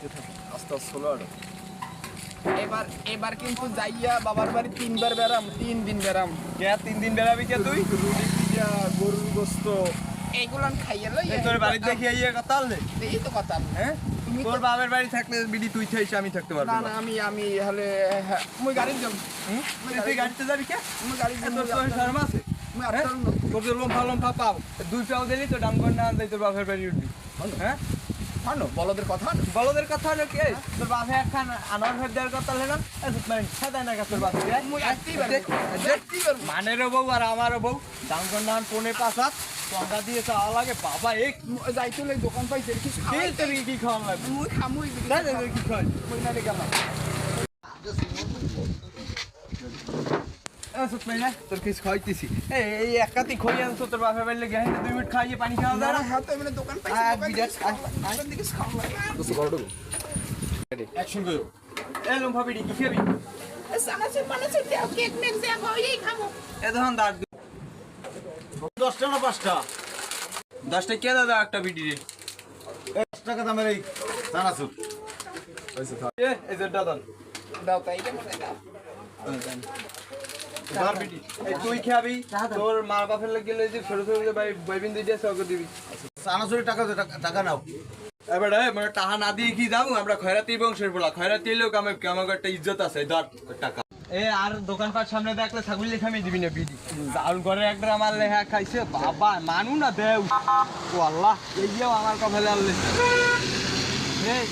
আস্তে আস্তে হলো আর এবার এবার কিন্তু যাইয়া বাবার বাড়ি 3 বার বেরাম 3 দিন বেরাম কে 3 দিন বেড়াবি কে তুই রুটি পিঠা গরুর গোস্ত এইগুলান খাইয়া লই তোর বাড়িতে দেখি আইয়া কথা হলে এই তো কথা হ্যাঁ তুমি তোর বাবার বাড়ি থাকলে বিডি তুই থাইছ আমি থাকতে পারবো না না না আমি হলে মুই গাড়ি যাব তুই গাড়িতে যাবি কে মুই গাড়ি যাব তোর তো শরম আছে মুই আটটার তোর যে লম্ফা পাও 2 পাও দিলি তো ডামগন না আনতে তোর বাপের বাড়ি উঠবি হ্যাঁ মানো বলদের কথা বলদের কথা হলো কি তোর বাপে একখান আনোয়ার ভাই দেওয়ার কথা হলো না সাদা না তোর বাপে মুই আটতেই পারবো মানেরও বউ আর আমারও বউ ডামগন না পনে পাঁচাত টঙ্কা দিয়ে চাওয়া লাগে বাবা এক যাইতে লই দোকান পাইছে কিছু খাই তোর কি খাওয়ান লাগবে মুই খামুই কি খাওয়াই মুই না গেলাম তোর কিছু খাইতেছি এই একাতি খই আনছো তোর বাপের বাড়ি লেগে 2 মিনিট খাইয়ে পানি খাওয়া যায় না হ্যাঁ তো মানে দোকান পাইছে দোকান দিকে খাওয়া লাগে অ্যাকশন করো এই লম্ফা বিড়ি কি খাবি সানাসে পানাসে দেও কেক মেক দেও এই খামু এ তখন দাঁড় 10টা না 5টা 10টা কে দাদা একটা বিড়ি রে 10 টাকা দামের এই চানাচুর এই যে দাদা দাও তাই কে মনে দাও দাঁড় বিড়ি এই তুই খাবি তোর মা বাপের লাগে গেলে যে ছোট ছোট ভাই ভাইবিন দিয়ে সহগ দিবি চানাচুরের টাকা নাও এবারে মানে টাকা না দিয়ে কি যাবো আমরা খয়রাতি বংশের বলা খয়রাতি এলেও আমার একটা ইজ্জত আছে ধর টাকা এ আর দোকানপাট সামনে দেখলে ছাগল লেখা আমি দিবি না বিডি চাউল ঘরে একটা আমার লেখা খাইছে বাবা মানু না দেও ও আল্লাহ এইও আমার কপালে আনলে এই